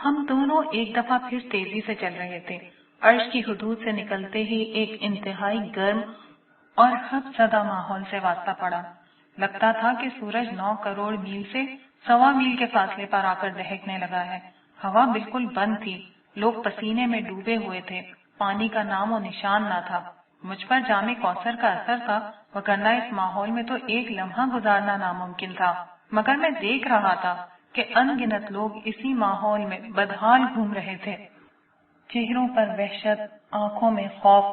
ہم دونوں ایک دفعہ پھر تیزی سے چل رہے تھے۔ عرش کی حدود سے نکلتے ہی ایک انتہائی گرم اور حد زدہ ماحول سے واسطہ پڑا۔ لگتا تھا کہ سورج 9 کروڑ میل سے 1.25 میل کے فاصلے پر آ کر دہکنے لگا ہے۔ ہوا بالکل بند تھی، لوگ پسینے میں ڈوبے ہوئے تھے، پانی کا نام و نشان نہ تھا۔ مجھ پر جام کوثر کا اثر تھا، وگرنہ اس ماحول میں تو ایک لمحہ گزارنا ناممکن تھا، مگر میں دیکھ رہا تھا کہ ان گنت لوگ اسی ماحول میں بدحال گھوم رہے تھے۔ چہروں پر وحشت، آنکھوں میں خوف،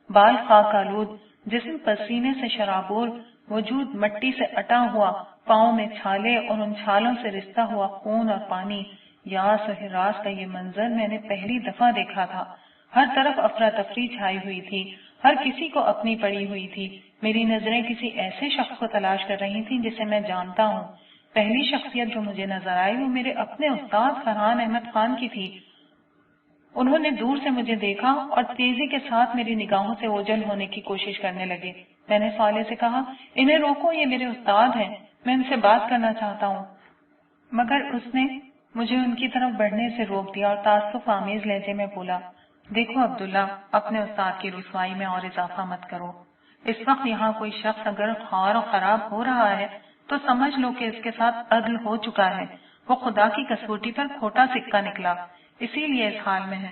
بال خاک آلود، جسم پسینے سے شرابور، وجود مٹی سے اٹا ہوا، پاؤں میں چھالے اور ان چھالوں سے رستا ہوا خون اور پانی۔ یاس و ہراس کا یہ منظر میں نے پہلی دفعہ دیکھا تھا۔ ہر طرف افراتفری چھائی ہوئی تھی، ہر کسی کو اپنی پڑی ہوئی تھی۔ میری نظریں کسی ایسے شخص کو تلاش کر رہی تھیں جسے میں جانتا ہوں۔ پہلی شخصیت جو مجھے نظر آئی وہ میرے اپنے استاد فرحان احمد خان کی تھی۔ انہوں نے دور سے مجھے دیکھا اور تیزی کے ساتھ میری نگاہوں سے اوجھل ہونے کی کوشش کرنے لگے۔ میں نے صالح سے کہا، انہیں روکو، یہ میرے استاد ہیں، میں ان سے بات کرنا چاہتا ہوں۔ مگر اس نے مجھے ان کی طرف بڑھنے سے روک دیا اور تعصب آمیز لہجے میں بولا، دیکھو عبداللہ، اپنے استاد کی رسوائی میں اور اضافہ مت کرو۔ اس وقت یہاں کوئی شخص اگر خوار و خراب ہو رہا ہے تو سمجھ لو کہ اس کے ساتھ عدل ہو چکا ہے، وہ خدا کی کسوٹی پر کھوٹا سکہ نکلا، اسی لیے اس حال میں ہے۔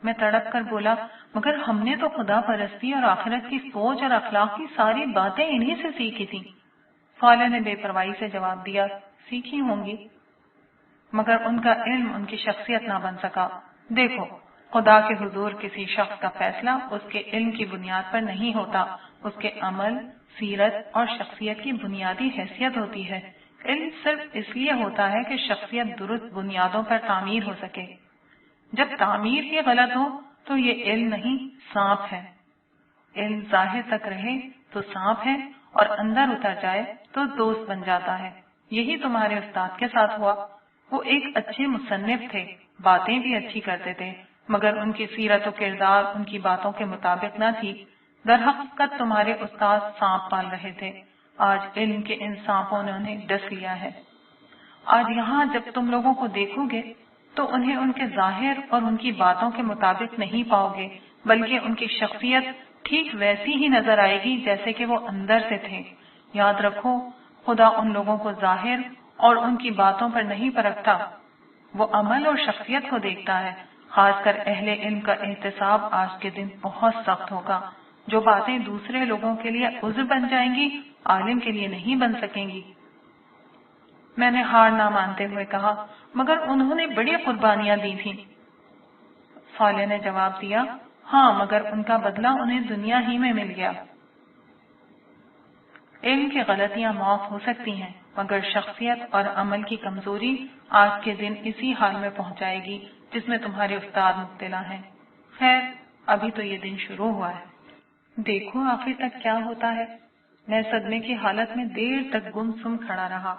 میں تڑپ کر بولا، مگر ہم نے تو خدا پرستی اور آخرت کی سوچ اور اخلاق کی ساری باتیں انہی سے سیکھی تھی۔ صالح نے بے پرواہی سے جواب دیا، سیکھی ہوں گی، مگر ان کا علم ان کی شخصیت نہ بن سکا۔ دیکھو، خدا کے حضور کسی شخص کا فیصلہ اس کے علم کی بنیاد پر نہیں ہوتا، اس کے عمل، سیرت اور شخصیت کی بنیادی حیثیت ہوتی ہے۔ علم صرف اس لیے ہوتا ہے کہ شخصیت درست بنیادوں پر تعمیر ہو سکے۔ جب تعمیر ہی غلط ہو تو یہ علم نہیں، سانپ ہے۔ علم ظاہر تک رہے تو سانپ ہے اور اندر اتر جائے تو دوست بن جاتا ہے۔ یہی تمہارے استاد کے ساتھ ہوا۔ وہ ایک اچھے مصنف تھے، باتیں بھی اچھی کرتے تھے، مگر ان کی سیرت و کردار ان کی باتوں کے مطابق نہ تھی۔ در حقیقت تمہارے استاد سانپ پال رہے تھے، آج علم کے ان سانپوں نے انہیں ڈس لیا ہے۔ آج یہاں جب تم لوگوں کو دیکھو گے تو انہیں ان کے ظاہر اور ان کی باتوں کے مطابق نہیں پاؤ گے، بلکہ ان کی شخصیت ٹھیک ویسی ہی نظر آئے گی جیسے کہ وہ اندر سے تھے۔ یاد رکھو، خدا ان لوگوں کو ظاہر اور ان کی باتوں پر نہیں پرکھتا، وہ عمل اور شخصیت کو دیکھتا ہے۔ خاص کر اہل علم کا احتساب آج کے دن بہت سخت ہوگا۔ جو باتیں دوسرے لوگوں کے لیے عذر بن جائیں گی، عالم کے لیے نہیں بن سکیں گی۔ میں نے ہار نہ مانتے ہوئے کہا، مگر انہوں نے بڑی قربانیاں دی تھیں۔ صالح نے جواب دیا، ہاں، مگر ان کا بدلہ انہیں دنیا ہی میں مل گیا۔ علم کی غلطیاں معاف ہو سکتی ہیں، مگر شخصیت اور عمل کی کمزوری آج کے دن اسی حال میں پہنچائے گی جس میں تمہارے استاد مبتلا ہیں۔ خیر، ابھی تو یہ دن شروع ہوا ہے، دیکھو آخر تک کیا ہوتا ہے۔ میں صدمے کی حالت میں دیر تک گم سم کھڑا رہا۔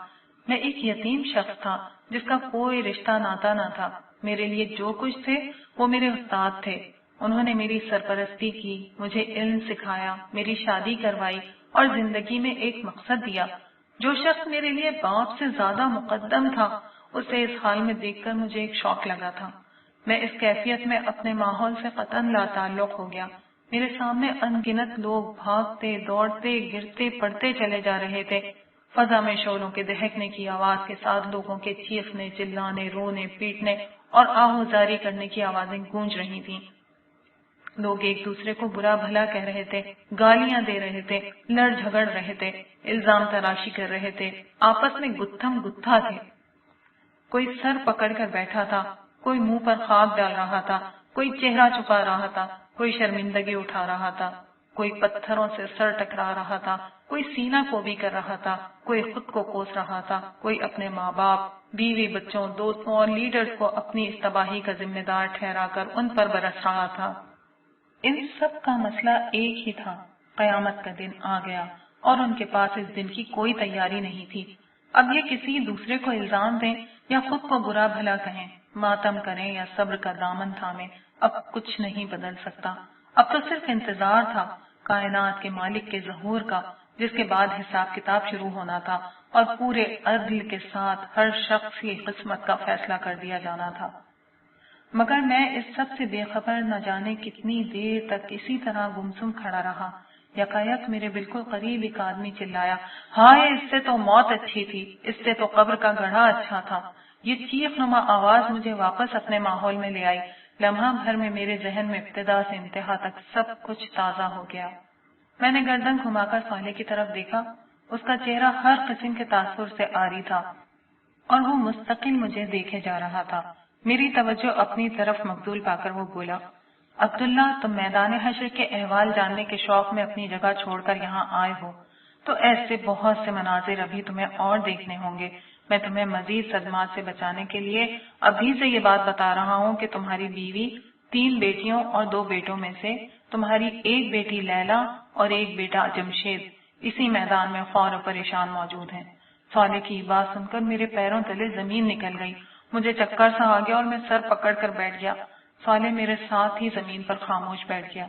میں ایک یتیم شخص تھا جس کا کوئی رشتہ ناتا نہ تھا۔ میرے لیے جو کچھ تھے وہ میرے استاد تھے۔ انہوں نے میری سرپرستی کی، مجھے علم سکھایا، میری شادی کروائی اور زندگی میں ایک مقصد دیا۔ جو شخص میرے لیے باپ سے زیادہ مقدم تھا، اسے اس حال میں دیکھ کر مجھے ایک شوق لگا تھا۔ میں اس کیفیت میں اپنے ماحول سے قطعاً لا تعلق ہو گیا۔ میرے سامنے ان گنت لوگ بھاگتے، دوڑتے، گرتے پڑتے چلے جا رہے تھے۔ فضا میں شعلوں کے دہکنے کی آواز کے ساتھ لوگوں کے چیخنے، چلانے، رونے، پیٹنے اور آہوزاری کرنے کی آوازیں گونج رہی تھیں۔ لوگ ایک دوسرے کو برا بھلا کہہ رہے تھے، گالیاں دے رہے تھے، لڑ جھگڑ رہے تھے، الزام تراشی کر رہے تھے، آپس میں گتھم گتھا تھے۔ کوئی سر پکڑ کر بیٹھا تھا، کوئی منہ پر خاک ڈال رہا تھا، کوئی چہرہ چھپا رہا تھا، کوئی شرمندگی اٹھا رہا تھا، کوئی پتھروں سے سر ٹکرا رہا تھا، کوئی سینہ کوبی کر رہا تھا، کوئی خود کو کوس رہا تھا، کوئی اپنے ماں باپ، بیوی بچوں، دوستوں اور لیڈرز کو اپنی اس تباہی کا ذمہ دار ٹھہرا کر ان پر برس رہا تھا۔ ان سب کا مسئلہ ایک ہی تھا، قیامت کا دن آ گیا اور ان کے پاس اس دن کی کوئی تیاری نہیں تھی۔ اب یہ کسی دوسرے کو الزام دیں یا خود کو برا بھلا کہیں، ماتم کریں یا صبر کا دامن تھامیں، اب کچھ نہیں بدل سکتا۔ اب تو صرف انتظار تھا کائنات کے مالک کے ظہور کا، جس کے بعد حساب کتاب شروع ہونا تھا اور پورے عدل کے ساتھ ہر شخص کی قسمت کا فیصلہ کر دیا جانا تھا۔ مگر میں اس سب سے بے خبر نہ جانے کتنی دیر تک اسی طرح گمسم کھڑا رہا۔ یکایک میرے بالکل قریب ایک آدمی چلایا، ہائے اس سے تو موت اچھی تھی، اس سے تو قبر کا گڑھا اچھا تھا۔ یہ چیخ نما آواز مجھے واپس اپنے ماحول میں لے آئی۔ لمحہ بھر میں میرے ذہن میں ابتدا سے انتہا تک سب کچھ تازہ ہو گیا۔ میں نے گردن گھما کر صالح کی طرف دیکھا، اس کا چہرہ ہر قسم کے تاثر سے عاری تھا اور وہ مستقل مجھے دیکھے جا رہا تھا۔ میری توجہ اپنی طرف مبذول پا کر وہ بولا، عبداللہ تم میدان حشر کے احوال جاننے کے شوق میں اپنی جگہ چھوڑ کر یہاں آئے ہو تو ایسے بہت سے مناظر ابھی تمہیں اور دیکھنے ہوں گے۔ میں تمہیں مزید صدمات سے بچانے کے لیے ابھی سے یہ بات بتا رہا ہوں کہ تمہاری بیوی، 3 بیٹیوں اور 2 بیٹوں میں سے تمہاری ایک بیٹی لیلا اور ایک بیٹا جمشید اسی میدان میں خور و پریشان موجود ہیں۔ صالح کی بات سن کر میرے پیروں تلے زمین نکل گئی، مجھے چکر سا آ گیا اور میں سر پکڑ کر بیٹھ گیا۔ صالح میرے ساتھ ہی زمین پر خاموش بیٹھ گیا۔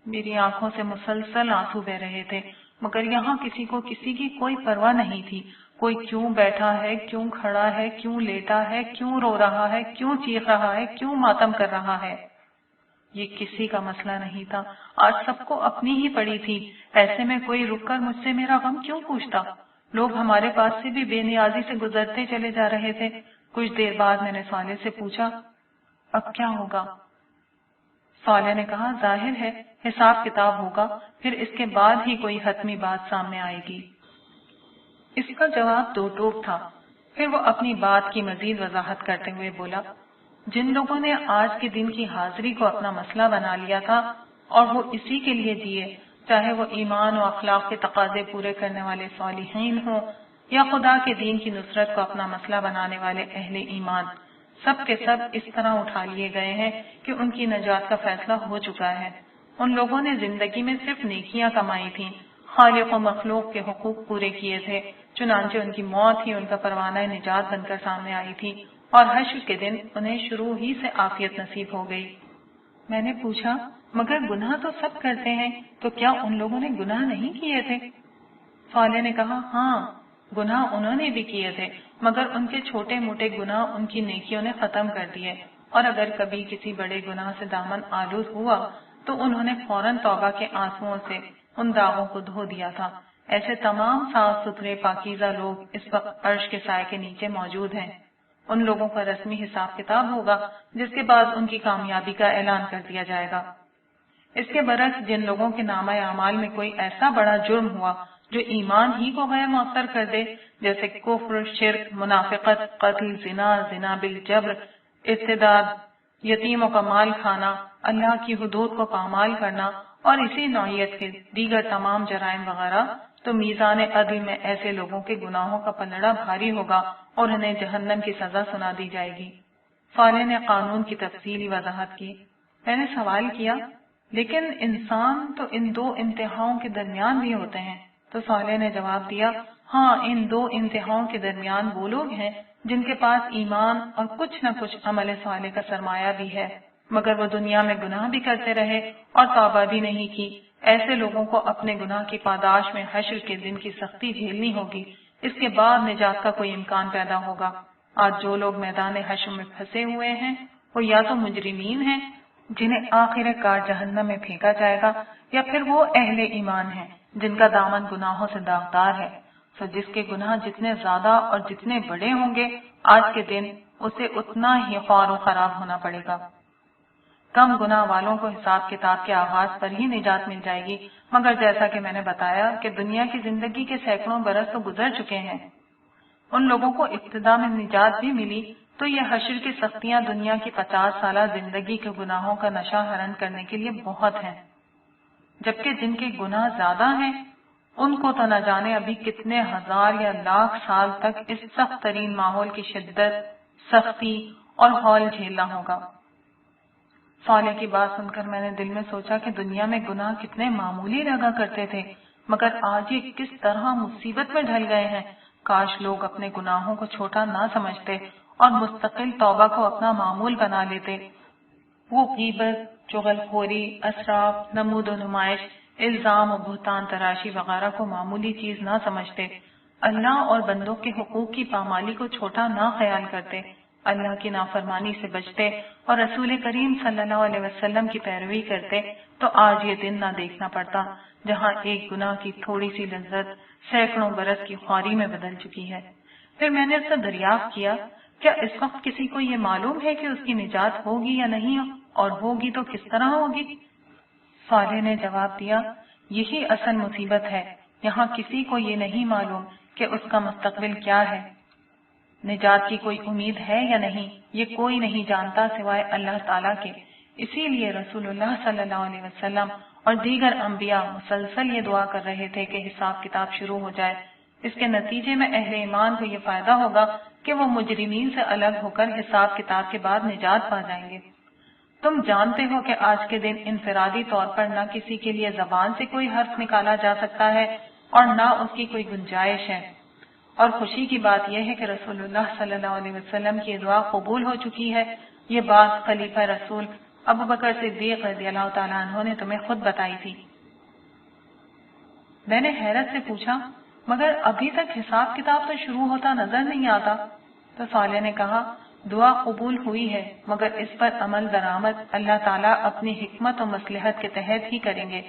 میری آنکھوں سے مسلسل آنسو بہ رہے تھے، مگر یہاں کسی کو کسی کی کوئی پرواہ نہیں تھی۔ کوئی کیوں بیٹھا ہے، کیوں کھڑا ہے، کیوں لیٹا ہے، کیوں رو رہا ہے، کیوں چیخ رہا ہے، کیوں ماتم کر رہا ہے، یہ کسی کا مسئلہ نہیں تھا۔ آج سب کو اپنی ہی پڑی تھی، ایسے میں کوئی رک کر مجھ سے میرا غم کیوں پوچھتا؟ لوگ ہمارے پاس سے بھی بے نیازی سے گزرتے چلے جا رہے تھے۔ کچھ دیر بعد میں نے صالح سے پوچھا، اب کیا ہوگا؟ صالح نے کہا، ظاہر ہے حساب کتاب ہوگا، پھر اس کے بعد ہی کوئی حتمی بات سامنے آئے گی۔ اس کا جواب دو ٹوک تھا۔ پھر وہ اپنی بات کی مزید وضاحت کرتے ہوئے بولا، جن لوگوں نے آج کے دن کی حاضری کو اپنا مسئلہ بنا لیا تھا اور وہ اسی کے لیے جیے، چاہے وہ ایمان و اخلاق کے تقاضے پورے کرنے والے صالحین ہوں یا خدا کے دین کی نصرت کو اپنا مسئلہ بنانے والے اہل ایمان، سب کے سب اس طرح اٹھا لیے گئے ہیں کہ ان کی نجات کا فیصلہ ہو چکا ہے۔ ان لوگوں نے زندگی میں صرف نیکیاں کمائی تھیں، خالق و مخلوق کے حقوق پورے کیے تھے، چنانچہ ان کی موت ہی ان کا پروانہ نجات بن کر سامنے آئی تھی اور حشر کے دن انہیں شروع ہی سے عافیت نصیب ہو گئی۔ میں نے پوچھا، مگر گناہ تو سب کرتے ہیں، تو کیا ان لوگوں نے گناہ نہیں کیے تھے؟ صالح نے کہا، ہاں گناہ انہوں نے بھی کیے تھے، مگر ان کے چھوٹے موٹے گناہ ان کی نیکیوں نے ختم کر دیے، اور اگر کبھی کسی بڑے گناہ سے دامن آلود ہوا تو انہوں نے فوراً توبہ کے آنسوؤں سے ان داغوں کو دھو دیا تھا۔ ایسے تمام صاف ستھرے پاکیزہ لوگ اس وقت عرش کے سائے کے نیچے موجود ہیں۔ ان لوگوں کا رسمی حساب کتاب ہوگا، جس کے بعد ان کی کامیابی کا اعلان کر دیا جائے گا۔ اس کے برعکس جن لوگوں کے نامہ اعمال میں کوئی ایسا بڑا جرم ہوا جو ایمان ہی کو غیر مؤثر کر دے، جیسے کفر، شرک، منافقت، قتل، زنا بالجبر، ارتداد، یتیموں کا مال کھانا، اللہ کی حدود کو پامال کرنا اور اسی نوعیت کے دیگر تمام جرائم وغیرہ، تو میزان عدل میں ایسے لوگوں کے گناہوں کا پلڑا بھاری ہوگا اور انہیں جہنم کی سزا سنا دی جائے گی۔ صالح نے قانون کی تفصیلی وضاحت کی۔ میں نے سوال کیا، لیکن انسان تو ان 2 انتہاؤں کے درمیان بھی ہوتے ہیں؟ تو صالح نے جواب دیا، ہاں ان 2 انتہاؤں کے درمیان وہ لوگ ہیں جن کے پاس ایمان اور کچھ نہ کچھ عمل صالح کا سرمایہ بھی ہے، مگر وہ دنیا میں گناہ بھی کرتے رہے اور توبہ بھی نہیں کی۔ ایسے لوگوں کو اپنے گناہ کی پاداش میں حشر کے دن کی سختی جھیلنی ہوگی، اس کے بعد نجات کا کوئی امکان پیدا ہوگا۔ آج جو لوگ میدان حشر میں پھنسے ہوئے ہیں وہ یا تو مجرمین ہیں جنہیں آخر کار جہنم میں پھینکا جائے گا، یا پھر وہ اہل ایمان ہیں جن کا دامن گناہوں سے داغدار ہے۔ تو جس کے گناہ جتنے زیادہ اور جتنے بڑے ہوں گے، آج کے دن اسے اتنا ہی خوار و خراب ہونا پڑے گا۔ کم گناہ والوں کو حساب کتاب کے آغاز پر ہی نجات مل جائے گی، مگر جیسا کہ میں نے بتایا کہ دنیا کی زندگی کے سینکڑوں برس تو گزر چکے ہیں۔ ان لوگوں کو ابتدا میں نجات بھی ملی تو یہ حشر کی سختیاں دنیا کی 50 سالہ زندگی کے گناہوں کا نشہ حرن کرنے کے لیے بہت ہیں، جبکہ جن کے گناہ زیادہ ہیں ان کو تو نہ جانے ابھی کتنے ہزار یا لاکھ سال تک اس سخت ترین ماحول کی شدت، سختی اور ہول جھیلنا ہوگا۔ صالح کی بات سن کر میں نے دل میں سوچا کہ دنیا میں گناہ کتنے معمولی لگا کرتے تھے، مگر آج یہ کس طرح مصیبت میں ڈھل گئے ہیں۔ کاش لوگ اپنے گناہوں کو چھوٹا نہ سمجھتے اور مستقل توبہ کو اپنا معمول بنا لیتے۔ وہ غیبت، چغل خوری، اسراف، نمود و نمائش، الزام و بہتان تراشی وغیرہ کو معمولی چیز نہ سمجھتے، اللہ اور بندوں کے حقوق کی پامالی کو چھوٹا نہ خیال کرتے، اللہ کی نافرمانی سے بچتے اور رسول کریم صلی اللہ علیہ وسلم کی پیروی کرتے تو آج یہ دن نہ دیکھنا پڑتا جہاں ایک گناہ کی تھوڑی سی لذت سینکڑوں برس کی خواری میں بدل چکی ہے۔ پھر میں نے اس سے دریافت کیا، کیا اس وقت کسی کو یہ معلوم ہے کہ اس کی نجات ہوگی یا نہیں، اور ہوگی تو کس طرح ہوگی؟ صالح نے جواب دیا، یہی اصل مصیبت ہے، یہاں کسی کو یہ نہیں معلوم کہ اس کا مستقبل کیا ہے، نجات کی کوئی امید ہے یا نہیں، یہ کوئی نہیں جانتا سوائے اللہ تعالیٰ کے۔ اسی لیے رسول اللہ صلی اللہ علیہ وسلم اور دیگر انبیاء مسلسل یہ دعا کر رہے تھے کہ حساب کتاب شروع ہو جائے۔ اس کے نتیجے میں اہل ایمان کو یہ فائدہ ہوگا کہ وہ مجرمین سے الگ ہو کر حساب کتاب کے بعد نجات پا جائیں گے۔ تم جانتے ہو کہ آج کے دن انفرادی طور پر نہ کسی کے لیے زبان سے کوئی حرف نکالا جا سکتا ہے اور نہ اس کی کوئی گنجائش ہے، اور خوشی کی بات یہ ہے کہ رسول اللہ صلی اللہ علیہ وسلم کی دعا قبول ہو چکی ہے۔ یہ بات خلیفہ رسول ابو بکر صدیق رضی اللہ تعالیٰ عنہ نے تمہیں خود بتائی تھی۔ میں نے حیرت سے پوچھا، مگر ابھی تک حساب کتاب تو شروع ہوتا نظر نہیں آتا۔ تو صالح نے کہا، دعا قبول ہوئی ہے، مگر اس پر عمل درآمد اللہ تعالیٰ اپنی حکمت و مصلحت کے تحت ہی کریں گے۔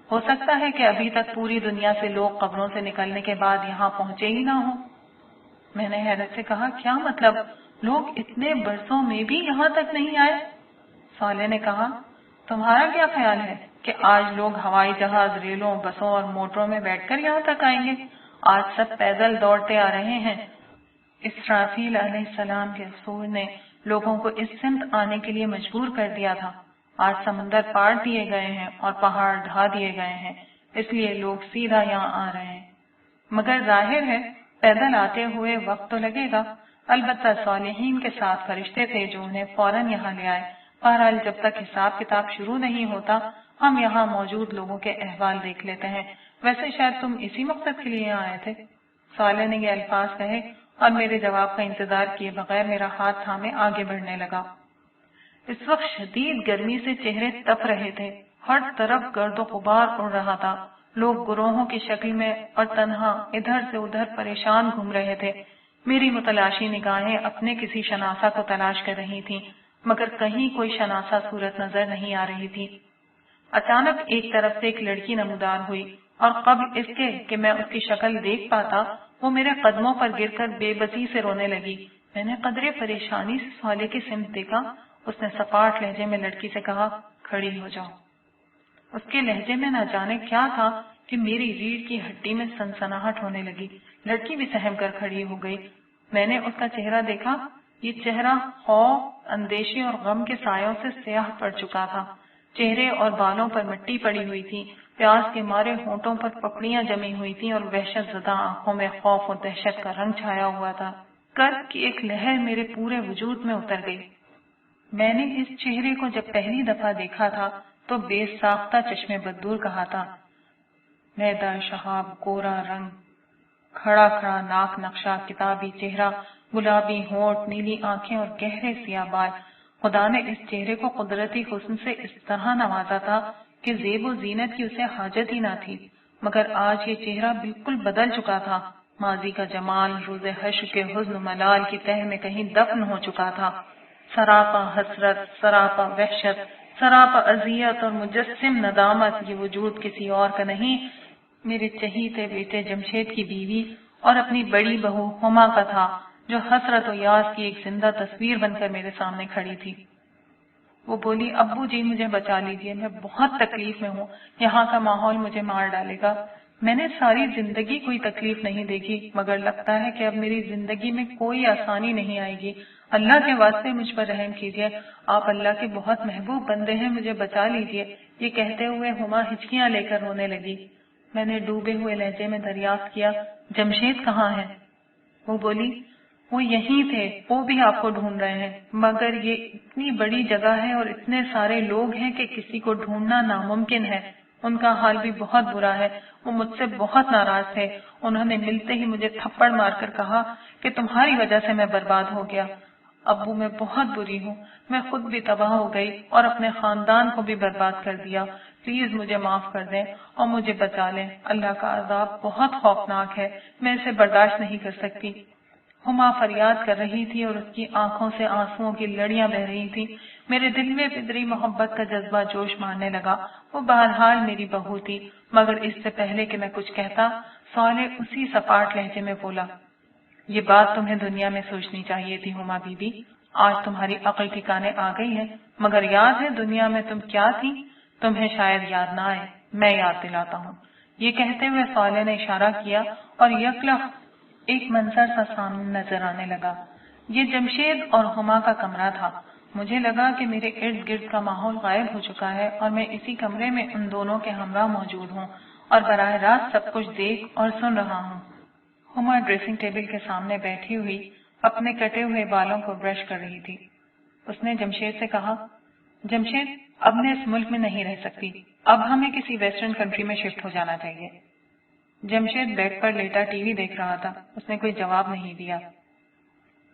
ہو سکتا ہے کہ ابھی تک پوری دنیا سے لوگ قبروں سے نکلنے کے بعد یہاں پہنچے ہی نہ ہوں۔ میں نے حیرت سے کہا، کیا مطلب؟ لوگ اتنے برسوں میں بھی یہاں تک نہیں آئے؟ صالح نے کہا، تمہارا کیا خیال ہے کہ آج لوگ ہوائی جہاز، ریلوں، بسوں اور موٹروں میں بیٹھ کر یہاں تک آئیں گے؟ آج سب پیدل دوڑتے آ رہے ہیں۔ اسرافیل علیہ السلام کے سور نے لوگوں کو اس سمت آنے کے لیے مجبور کر دیا تھا۔ آج سمندر پار دیے گئے ہیں اور پہاڑ ڈھا دیے گئے ہیں، اس لیے لوگ سیدھا یہاں آ رہے ہیں۔ مگر ظاہر ہے پیدل آتے ہوئے وقت تو لگے گا۔ البتہ صالحین کے ساتھ فرشتے تھے جو انہیں فوراً یہاں لے آئے۔ بہرحال جب تک حساب کتاب شروع نہیں ہوتا ہم یہاں موجود لوگوں کے احوال دیکھ لیتے ہیں۔ ویسے شاید تم اسی مقصد کے لیے آئے تھے۔ صالح نے یہ الفاظ کہے اور میرے جواب کا انتظار کیے بغیر میرا ہاتھ تھامے آگے بڑھنے لگا۔ اس وقت شدید گرمی سے چہرے تپ رہے تھے، ہر طرف گرد و غبار اڑ رہا تھا، لوگ گروہوں کی شکل میں اور تنہا ادھر سے ادھر پریشان گھوم رہے تھے۔ میری متلاشی نگاہیں اپنے کسی شناسہ کو تلاش کر رہی تھیں، مگر کہیں کوئی شناسہ صورت نظر نہیں آ رہی تھی۔ اچانک ایک طرف سے ایک لڑکی نمودار ہوئی، اور قبل اس کے کہ میں اس کی شکل دیکھ پاتا وہ میرے قدموں پر گر کر بے بسی سے رونے لگی۔ میں نے قدرے پریشانی سے صالح کی سمت دیکھا۔ اس نے سپاٹ لہجے میں لڑکی سے کہا، کھڑی ہو جاؤ۔ اس کے لہجے میں نہ جانے کیا تھا کہ میری ریڑھ کی ہڈی میں سنسناہٹ ہونے لگی۔ لڑکی بھی سہم کر کھڑی ہو گئی۔ میں نے اس کا چہرہ دیکھا، یہ چہرہ خوف، اندیشے اور غم کے سایوں سے سیاہ پڑ چکا تھا۔ چہرے اور بالوں پر مٹی پڑی ہوئی تھی، پیاس کے مارے ہونٹوں پر پپڑیاں جمی ہوئی تھیں اور وحشت زدہ آنکھوں میں خوف و دہشت کا رنگ چھایا ہوا تھا۔ کرب کی ایک لہر میرے پورے وجود میں اتر گئی۔ میں نے اس چہرے کو جب پہلی دفعہ دیکھا تھا تو بے ساختہ چشمے بددور کہا تھا۔ میدہ شہاب، گورا رنگ، کھڑا کھڑا ناک نقشہ، کتابی چہرہ، گلابی ہونٹ، نیلی آنکھیں اور گہرے سیاہ بال۔ خدا نے اس چہرے کو قدرتی حسن سے اس طرح نوازا تھا کہ زیب و زینت کی اسے حاجت ہی نہ تھی، مگر آج یہ چہرہ بالکل بدل چکا تھا۔ ماضی کا جمال روز حشر کے حزن و ملال کی تہ میں کہیں دفن ہو چکا تھا۔ سراپا حسرت، سراپا وحشت، سراپا اذیت اور مجسم ندامت، یہ وجود کسی اور کا نہیں، میرے چہیتے بیٹے جمشید کی بیوی اور اپنی بڑی بہو ہما کا تھا، جو حسرت و یاس کی ایک زندہ تصویر بن کر میرے سامنے کھڑی تھی۔ وہ بولی، ابو جی مجھے بچا لیجیے، میں بہت تکلیف میں ہوں، یہاں کا ماحول مجھے مار ڈالے گا۔ میں نے ساری زندگی کوئی تکلیف نہیں دیکھی، مگر لگتا ہے کہ اب میری زندگی میں کوئی آسانی نہیں آئے گی۔ اللہ کے واسطے مجھ پر رحم کیجیے، آپ اللہ کے بہت محبوب بندے ہیں، مجھے بچا لیجیے۔ یہ کہتے ہوئے ہما ہچکیاں لے کر رونے لگی۔ میں نے ڈوبے ہوئے لہجے میں دریافت کیا، جمشید کہاں ہے؟ وہ بولی، وہ یہیں تھے، وہ بھی آپ کو ڈھونڈ رہے ہیں، مگر یہ اتنی بڑی جگہ ہے اور اتنے سارے لوگ ہیں کہ کسی کو ڈھونڈنا ناممکن ہے۔ ان کا حال بھی بہت برا ہے، وہ مجھ سے بہت ناراض تھے۔ انہوں نے ملتے ہی مجھے تھپڑ مار کر کہا کہ تمہاری وجہ سے میں برباد ہو گیا۔ ابو میں بہت بری ہوں، میں خود بھی تباہ ہو گئی اور اپنے خاندان کو بھی برباد کر دیا۔ پلیز مجھے معاف کر دیں اور مجھے بچا لیں، اللہ کا عذاب بہت خوفناک ہے، میں اسے برداشت نہیں کر سکتی۔ ہما فریاد کر رہی تھی اور اس کی آنکھوں سے آنسوؤں کی لڑیاں بہ رہی تھی۔ میرے دل میں پدری محبت کا جذبہ جوش مارنے لگا۔ وہ بہرحال میری بہو تھی، مگر اس سے پہلے کہ میں کچھ کہتا، صالح اسی سپاٹ لہجے میں بولا، یہ بات تمہیں دنیا میں سوچنی چاہیے تھی ہما بی بی، آج تمہاری عقل ٹھکانے آ گئی ہے، مگر یاد ہے دنیا میں تم کیا تھی؟ تمہیں شاید یاد نہ آئے، میں یاد دلاتا ہوں۔ یہ کہتے ہوئے صالح نے اشارہ کیا اور یکلخت ایک منظر سا سامنے نظر آنے لگا۔ یہ جمشید اور ہما کا کمرہ تھا۔ مجھے لگا کہ میرے ارد گرد کا ماحول غائب ہو چکا ہے اور میں اسی کمرے میں ان دونوں کے ہمراہ موجود ہوں اور براہ راست سب کچھ دیکھ اور سن رہا ہوں۔ ہما ڈریسنگ ٹیبل کے سامنے بیٹھی ہوئی اپنے کٹے ہوئے بالوں کو برش کر رہی تھی۔ اس نے جمشید سے کہا، جمشید، اب میں اس ملک میں نہیں رہ سکتی، اب ہمیں کسی ویسٹرن کنٹری میں شفٹ ہو جانا چاہیے۔ جمشید بیڈ پر لیٹا ٹی وی دیکھ رہا تھا، اس نے کوئی جواب نہیں دیا۔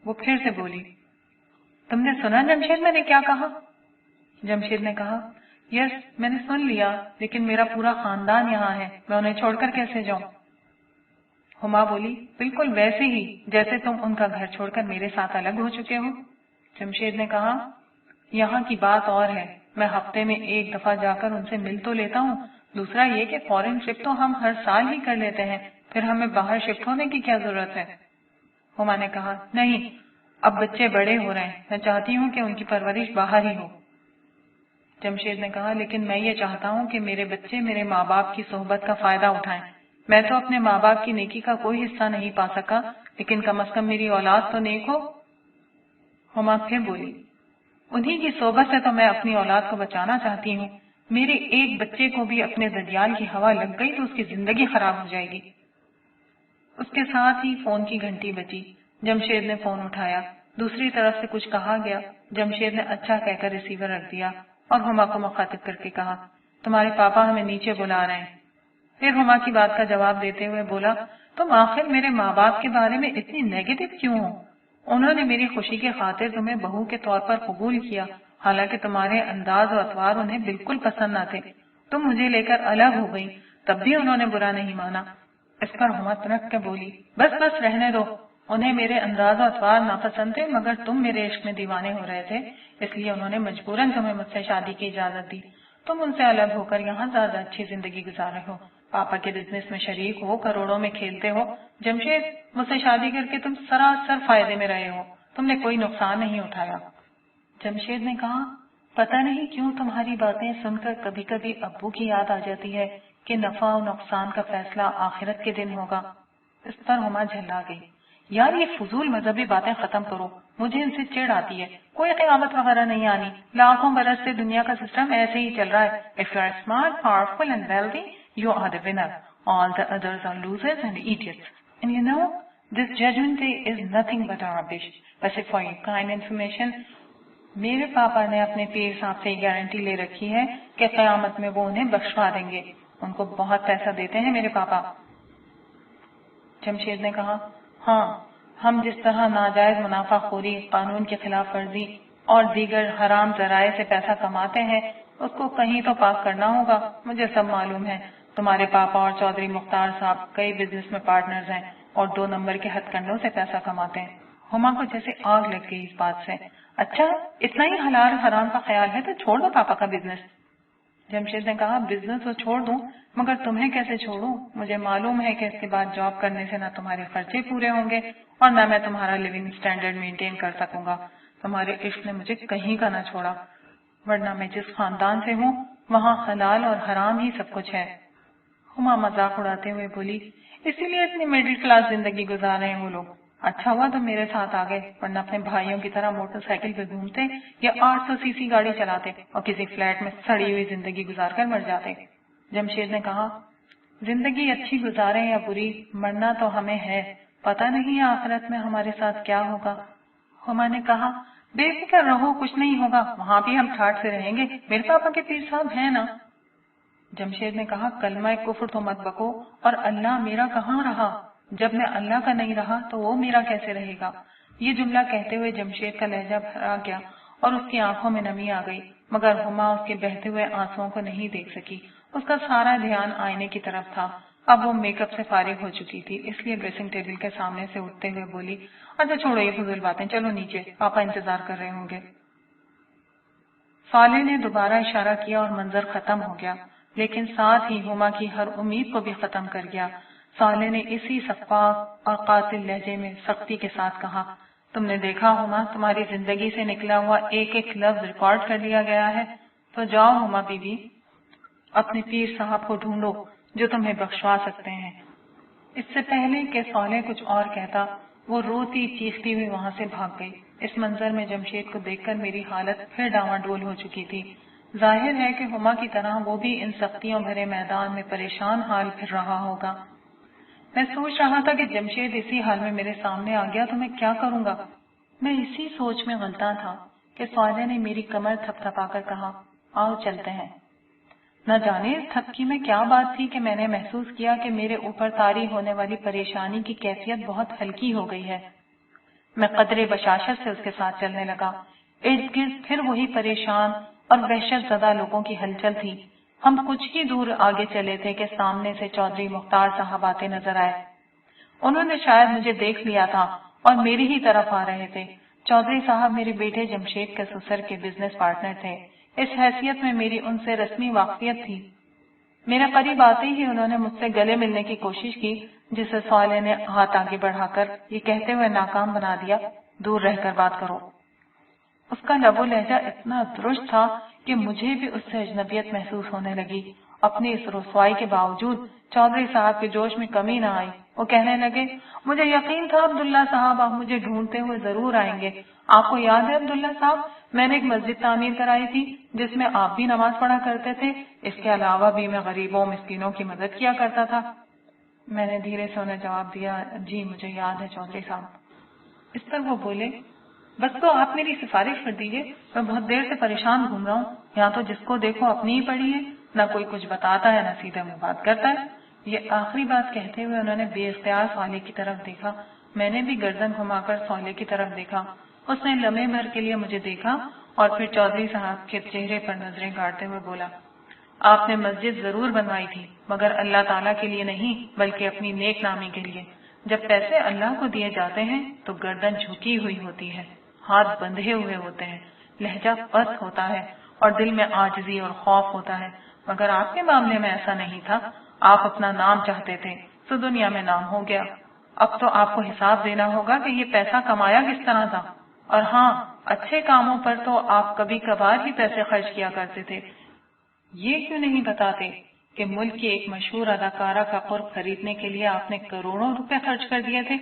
وہ پھر سے بولی، تم نے سنا جمشید میں نے کیا کہا؟ جمشید نے کہا، یس میں نے سن لیا، لیکن میرا پورا خاندان یہاں ہے، میں انہیں چھوڑ کر کیسے جاؤں؟ ہما بولی، بالکل ویسے ہی جیسے تم ان کا گھر چھوڑ کر میرے ساتھ الگ ہو چکے ہو۔ جمشید نے کہا، یہاں کی بات اور ہے، میں ہفتے میں ایک دفعہ جا کر ان سے مل تو لیتا ہوں، دوسرا یہ کہ فورن شفٹ تو ہم ہر سال ہی کر لیتے ہیں، پھر ہمیں باہر شفٹ ہونے کی کیا ضرورت ہے؟ ہما نے کہا، نہیں، اب بچے بڑے ہو رہے ہیں، میں چاہتی ہوں کہ ان کی پرورش باہر ہی ہو۔ جمشید نے کہا، لیکن میں یہ چاہتا ہوں کہ میرے بچے میرے ماں باپ کی صحبت کا فائدہ اٹھائیں۔ میں تو اپنے ماں باپ کی نیکی کا کوئی حصہ نہیں پا سکا، لیکن کم از کم میری اولاد تو نیک ہو۔ ہما پھر بولی، انہی کی صحبت سے تو میں اپنی اولاد کو بچانا چاہتی ہوں، میرے ایک بچے کو بھی اپنے دجال کی ہوا لگ گئی تو اس کی زندگی خراب ہو جائے گی۔ اس کے ساتھ ہی فون کی گھنٹی بجی۔ جمشید نے فون اٹھایا، دوسری طرف سے کچھ کہا گیا۔ جمشید نے اچھا کہہ کر ریسیور رکھ دیا اور ہما کو مخاطب کر کے کہا، تمہارے پاپا ہمیں نیچے بلا رہے ہیں۔ پھر ہما کی بات کا جواب دیتے ہوئے بولا، تم آخر میرے ماں باپ کے بارے میں اتنی نیگیٹو کیوں ہو؟ انہوں نے میری خوشی کے خاطر تمہیں بہو کے طور پر قبول کیا، حالانکہ تمہارے انداز و اطوار انہیں بالکل پسند نہ تھے۔ تم مجھے لے کر الگ ہو گئی، تب بھی انہوں نے برا نہیں مانا۔ اس پر ہما ترک کے بولی، بس بس رہنے دو، انہیں میرے انداز و اطوار ناپسند تھے، مگر تم میرے عشق میں دیوانے ہو رہے تھے، اس لیے انہوں نے مجبوراً تمہیں مجھ سے شادی کی اجازت دی۔ تم ان سے الگ ہو کر یہاں زیادہ اچھی زندگی گزار رہے ہو، پاپا کے بزنس میں شریک ہو، کروڑوں میں کھیلتے ہو۔ جمشید، مجھ سے شادی کر کے تم سراسر فائدے میں رہے ہو، تم نے کوئی نقصان نہیں اٹھایا۔ جمشید نے کہا، پتہ نہیں کیوں تمہاری باتیں سن کر کبھی کبھی ابو کی یاد آ جاتی ہے کہ نفع و نقصان کا فیصلہ آخرت کے دن ہوگا۔ اس پر ہما جھلا گئی، یار یہ فضول مذہبی باتیں ختم کرو، مجھے ان سے چڑ آتی ہے، کوئی قیامت وغیرہ نہیں آنی، لاکھوں برس سے دنیا کا سسٹم ایسے ہی چل رہا ہے۔ If you are smart, powerful and wealthy, you are the winner. All the others are losers and idiots. And you know, this judgment day is nothing but a rubbish. ویسے for your kind information, میرے پاپا نے اپنے پیر صاحب سے guarantee لے رکھی ہے کہ قیامت میں وہ انہیں بخشوا دیں گے، ان کو بہت پیسہ دیتے ہیں میرے پاپا۔ جمشید نے کہا، ہاں، ہم جس طرح ناجائز منافع خوری، قانون کی خلاف ورزی اور دیگر حرام ذرائع سے پیسہ کماتے ہیں، اس کو کہیں تو پاک کرنا ہوگا، مجھے سب معلوم ہے۔ تمہارے پاپا اور چودھری مختار صاحب کئی بزنس میں پارٹنرز ہیں اور 2 نمبر کے ہتھ کنڈوں سے پیسہ کماتے ہیں۔ ہما کو جیسے آگ لگ گئی اس بات سے۔ اچھا، اتنا ہی حلال حرام کا خیال ہے تو چھوڑ دو پاپا کا بزنس۔ جمشید نے کہا، بزنس تو چھوڑ دوں، مگر تمہیں کیسے چھوڑوں؟ مجھے معلوم ہے کہ اس کے بعد جاب کرنے سے نہ تمہارے خرچے پورے ہوں گے اور نہ میں تمہارا لیونگ سٹینڈرڈ مینٹین کر سکوں گا۔ تمہارے عشق نے مجھے کہیں کا نہ چھوڑا، ورنہ میں جس خاندان سے ہوں وہاں حلال اور حرام ہی سب کچھ ہے۔ ہما مذاق اڑاتے ہوئے بولی، اسی لیے اتنی مڈل کلاس زندگی گزار رہے ہیں وہ لوگ۔ اچھا ہوا تم میرے ساتھ آ گئے، ورنہ اپنے بھائیوں کی طرح موٹر سائیکل پہ گھومتے یا 800 سی سی گاڑی چلاتے اور کسی فلیٹ میں سڑی ہوئی زندگی گزار کر مر جاتے۔ جمشید نے کہا، زندگی اچھی گزارے یا بری، مرنا تو ہمیں ہے، پتہ نہیں آخرت میں ہمارے ساتھ کیا ہوگا۔ ہما نے کہا، بے فکر رہو، کچھ نہیں ہوگا، وہاں بھی ہم ٹھاٹ سے رہیں گے، میرے پاپا کے پیر صاحب ہیں نا۔ جمشید نے کہا، کلمہ کفر تو مت بکو، اور اللہ میرا کہاں رہا؟ جب میں اللہ کا نہیں رہا تو وہ میرا کیسے رہے گا؟ یہ جملہ کہتے ہوئے جمشید کا لہجہ بھرا گیا اور اس کی آنکھوں میں نمی آ گئی، مگر ہما اس کے بہتے ہوئے آنسوؤں کو نہیں دیکھ سکی۔ اس کا سارا دھیان آئینے کی طرف تھا۔ اب وہ میک اپ سے فارغ ہو چکی تھی، اس لیے ڈریسنگ ٹیبل کے سامنے سے اٹھتے ہوئے بولی، اچھا چھوڑو یہ فضول باتیں، چلو نیچے، پاپا انتظار کر رہے ہوں گے۔ صالح نے دوبارہ اشارہ کیا اور منظر ختم ہو گیا، لیکن ساتھ ہی ہما کی ہر امید کو بھی ختم کر گیا۔ صالح نے اسی شفاف اور قاتل لہجے میں سختی کے ساتھ کہا، تم نے دیکھا ہما، تمہاری زندگی سے نکلا ہوا ایک ایک لفظ ریکارڈ کر لیا گیا ہے، تو جاؤ ہما بی بی، اپنے پیر صاحب کو ڈھونڈو جو تمہیں بخشوا سکتے ہیں۔ اس سے پہلے کہ صالح کچھ اور کہتا، وہ روتی چیختی ہوئی وہاں سے بھاگ گئی۔ اس منظر میں جمشید کو دیکھ کر میری حالت پھر ڈاواڈول ہو چکی تھی۔ ظاہر ہے کہ ہما کی طرح وہ بھی ان سختیوں بھرے میدان میں پریشان حال پھر رہا ہوگا۔ میں سوچ رہا تھا کہ جمشید اسی حال میں میرے سامنے آ گیا تو میں کیا کروں گا۔ میں اسی سوچ میں غلطاں تھا کہ صالح نے میری کمر تھپ تھپا کر کہا، آؤ چلتے ہیں۔ نہ جانے اس تھپکی میں کیا بات تھی کہ میں نے محسوس کیا کہ میرے اوپر طاری ہونے والی پریشانی کی کیفیت بہت ہلکی ہو گئی ہے۔ میں قدرے بشاشت سے اس کے ساتھ چلنے لگا۔ ارد گرد پھر وہی پریشان اور وحشت زدہ لوگوں کی ہلچل تھی۔ ہم کچھ ہی دور آگے چلے تھے کہ سامنے سے چودھری مختار صاحب آتے نظر آئے۔ انہوں نے شاید مجھے دیکھ لیا تھا اور میری ہی طرف آ رہے تھے۔ چودھری صاحب میرے بیٹے جمشید کے سسر کے بزنس پارٹنر تھے۔ اس حیثیت میں میری ان سے رسمی واقفیت تھی۔ میرے قریب آتے ہی انہوں نے مجھ سے گلے ملنے کی کوشش کی، جسے صالح نے ہاتھ آگے بڑھا کر یہ کہتے ہوئے ناکام بنا دیا، دور رہ کر بات کرو۔ اس کا لب و لہجہ اتنا درست تھا کہ مجھے بھی اس سے اجنبیت محسوس ہونے لگی۔ اپنی اس رسوائی کے باوجود چودھری صاحب کے جوش میں کمی نہ آئی۔ وہ کہنے لگے، مجھے یقین تھا عبداللہ صاحب آپ مجھے ڈھونڈتے ہوئے ضرور آئیں گے۔ آپ کو یاد ہے عبداللہ صاحب، میں نے ایک مسجد تعمیر کرائی تھی جس میں آپ بھی نماز پڑھا کرتے تھے، اس کے علاوہ بھی میں غریبوں مسکینوں کی مدد کیا کرتا تھا۔ میں نے دھیرے سے انہیں جواب دیا، جی مجھے یاد ہے چودھری صاحب۔ اس پر وہ بولے، بس تو آپ میری سفارش کر دیجیے، میں بہت دیر سے پریشان گھوم رہا ہوں، یہاں تو جس کو دیکھو اپنی ہی پڑی ہے، نہ کوئی کچھ بتاتا ہے نہ سیدھے منہ بات کرتا ہے۔ یہ آخری بات کہتے ہوئے انہوں نے بے اختیار صالح کی طرف دیکھا۔ میں نے بھی گردن گھما کر صالح کی طرف دیکھا۔ اس نے لمحے بھر کے لیے مجھے دیکھا اور پھر چودھری صاحب کے چہرے پر نظریں گاڑتے ہوئے بولا، آپ نے مسجد ضرور بنوائی تھی، مگر اللہ تعالیٰ کے لیے نہیں بلکہ اپنی نیک نامی کے لیے۔ جب پیسے اللہ کو دیے جاتے ہیں تو گردن جھکی ہوئی ہوتی ہے، ہاتھ بندھے ہوئے ہوتے ہیں، لہجہ پست ہوتا ہے اور دل میں عاجزی اور خوف ہوتا ہے، مگر آپ کے معاملے میں ایسا نہیں تھا۔ آپ اپنا نام چاہتے تھے تو دنیا میں نام ہو گیا۔ اب تو آپ کو حساب دینا ہوگا کہ یہ پیسہ کمایا کس طرح تھا، اور ہاں، اچھے کاموں پر تو آپ کبھی کبھار ہی پیسے خرچ کیا کرتے تھے۔ یہ کیوں نہیں بتاتے کہ ملک کی ایک مشہور اداکارہ کا قرب خریدنے کے لیے آپ نے کروڑوں روپے خرچ کر دیے تھے؟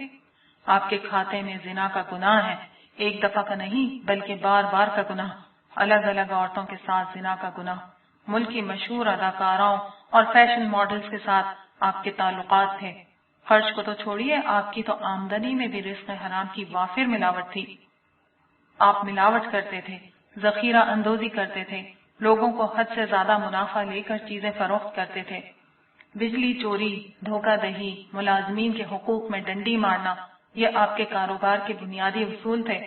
آپ کے کھاتے میں زنا کا گناہ ہے، ایک دفعہ کا نہیں بلکہ بار بار کا گناہ، الگ الگ عورتوں کے ساتھ زنا کا گناہ۔ ملک کی مشہور اداکاراؤں اور فیشن ماڈلز کے ساتھ آپ کے تعلقات تھے۔ خرچ کو تو چھوڑیے، آپ کی تو آمدنی میں بھی رزق حرام کی وافر ملاوٹ تھی۔ آپ ملاوٹ کرتے تھے، ذخیرہ اندوزی کرتے تھے، لوگوں کو حد سے زیادہ منافع لے کر چیزیں فروخت کرتے تھے۔ بجلی چوری، دھوکہ دہی، ملازمین کے حقوق میں ڈنڈی مارنا، یہ آپ کے کاروبار کے بنیادی اصول تھے۔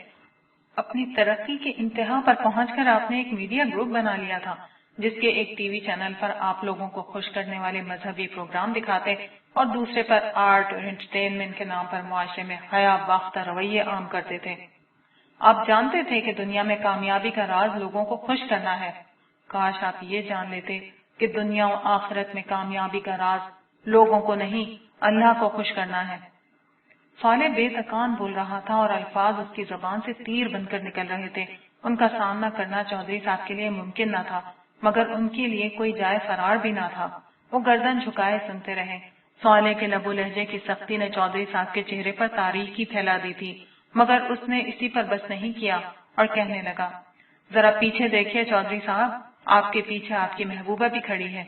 اپنی ترقی کے انتہا پر پہنچ کر آپ نے ایک میڈیا گروپ بنا لیا تھا، جس کے ایک ٹی وی چینل پر آپ لوگوں کو خوش کرنے والے مذہبی پروگرام دکھاتے اور دوسرے پر آرٹ اور انٹرٹینمنٹ کے نام پر معاشرے میں حیا باختہ رویے عام کرتے تھے۔ آپ جانتے تھے کہ دنیا میں کامیابی کا راز لوگوں کو خوش کرنا ہے۔ کاش آپ یہ جان لیتے کہ دنیا و آخرت میں کامیابی کا راز لوگوں کو نہیں، اللہ کو خوش کرنا ہے۔ صالح بے تکان بول رہا تھا اور الفاظ اس کی زبان سے تیر بن کر نکل رہے تھے۔ ان کا سامنا کرنا چودھری صاحب کے لیے ممکن نہ تھا، مگر ان کے لیے کوئی جائے فرار بھی نہ تھا۔ وہ گردن جھکائے سنتے رہے۔ صالح کے لب و لہجے کی سختی نے چودھری صاحب کے چہرے پر تاریکی پھیلا دی تھی، مگر اس نے اسی پر بس نہیں کیا اور کہنے لگا، ذرا پیچھے دیکھیے چودھری صاحب، آپ کے پیچھے آپ کی محبوبہ بھی کھڑی ہے۔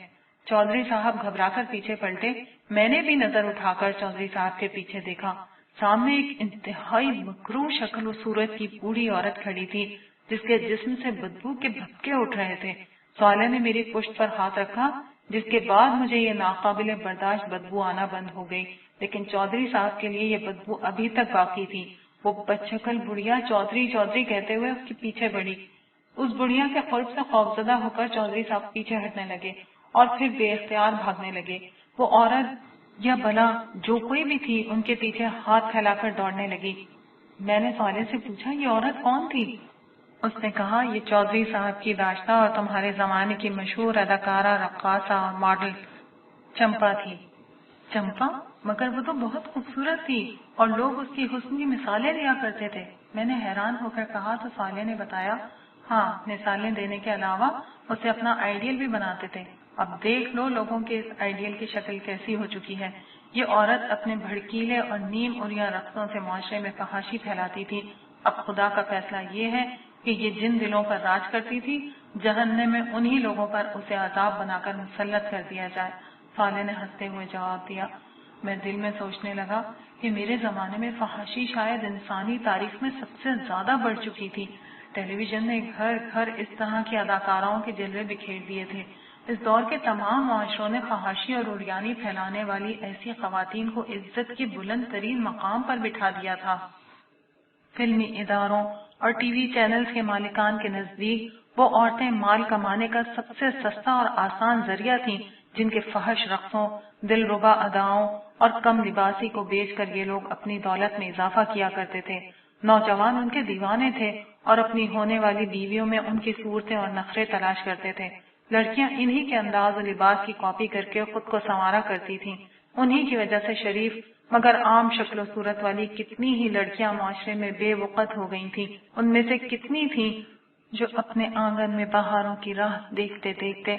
چودھری صاحب گھبرا کر پیچھے پلٹے۔ میں نے بھی نظر اٹھا کر چودھری صاحب کے پیچھے دیکھا۔ سامنے ایک انتہائی مکروہ شکل و صورت کی بوڑھی عورت کھڑی تھی، جس کے جسم سے بدبو کے بھپکے اٹھ رہے تھے۔ صالح نے میری پشت پر ہاتھ رکھا، جس کے بعد مجھے یہ ناقابل برداشت بدبو آنا بند ہو گئی، لیکن چودھری صاحب کے لیے یہ بدبو ابھی تک باقی تھی۔ وہ بدشکل بڑھیا چودھری چودھری کہتے ہوئے اس کے پیچھے بڑھی۔ اس بڑھیا کے قرب سے خوفزدہ ہو کر چودھری صاحب پیچھے ہٹنے لگے اور پھر بے اختیار بھاگنے لگے۔ وہ عورت یا بلا جو کوئی بھی تھی ان کے پیچھے ہاتھ پھیلا کر دوڑنے لگی۔ میں نے صالح سے پوچھا یہ عورت کون تھی؟ اس نے کہا یہ چودھری صاحب کی داشتہ اور تمہارے زمانے کی مشہور اداکارہ، رقاصہ اور ماڈل چمپا تھی۔ چمپا؟ مگر وہ تو بہت خوبصورت تھی اور لوگ اس کی حسن کی مثالیں دیا کرتے تھے۔ میں نے حیران ہو کر کہا تو صالح نے بتایا ہاں، مثالیں دینے کے علاوہ اسے اپنا آئیڈیل بھی بناتے تھے۔ اب دیکھ لو لوگوں کے اس آئیڈیل کی شکل کیسی ہو چکی ہے۔ یہ عورت اپنے بھڑکیلے اور نیم اریاں رقصوں سے معاشرے میں فحاشی پھیلاتی تھی۔ اب خدا کا فیصلہ یہ ہے کہ یہ جن دلوں پر راج کرتی تھی، جہنم میں انہی لوگوں پر اسے عذاب بنا کر مسلط کر دیا جائے۔ صالح نے ہنستے ہوئے جواب دیا۔ میں دل میں سوچنے لگا کہ میرے زمانے میں فحاشی شاید انسانی تاریخ میں سب سے زیادہ بڑھ چکی تھی۔ ٹیلی ویژن نے گھر گھر اس طرح کی اداکاراؤں کے جلوے بکھیر دیے تھے۔ اس دور کے تمام معاشروں نے فحاشی اور عریانی پھیلانے والی ایسی خواتین کو عزت کے بلند ترین مقام پر بٹھا دیا تھا۔ فلمی اداروں اور ٹی وی چینلز کے مالکان کے نزدیک وہ عورتیں مال کمانے کا سب سے سستا اور آسان ذریعہ تھیں، جن کے فحش رقصوں، دلربا اداؤں اور کم لباسی کو بیچ کر یہ لوگ اپنی دولت میں اضافہ کیا کرتے تھے۔ نوجوان ان کے دیوانے تھے اور اپنی ہونے والی بیویوں میں ان کی صورتیں اور نخرے تلاش کرتے تھے۔ لڑکیاں انہی کے انداز و لباس کی کاپی کر کے خود کو سنوارا کرتی تھیں۔ انہی کی وجہ سے شریف مگر عام شکل و صورت والی کتنی ہی لڑکیاں معاشرے میں بے وقت ہو گئی تھیں۔ ان میں سے کتنی تھیں جو اپنے آنگن میں بہاروں کی راہ دیکھتے دیکھتے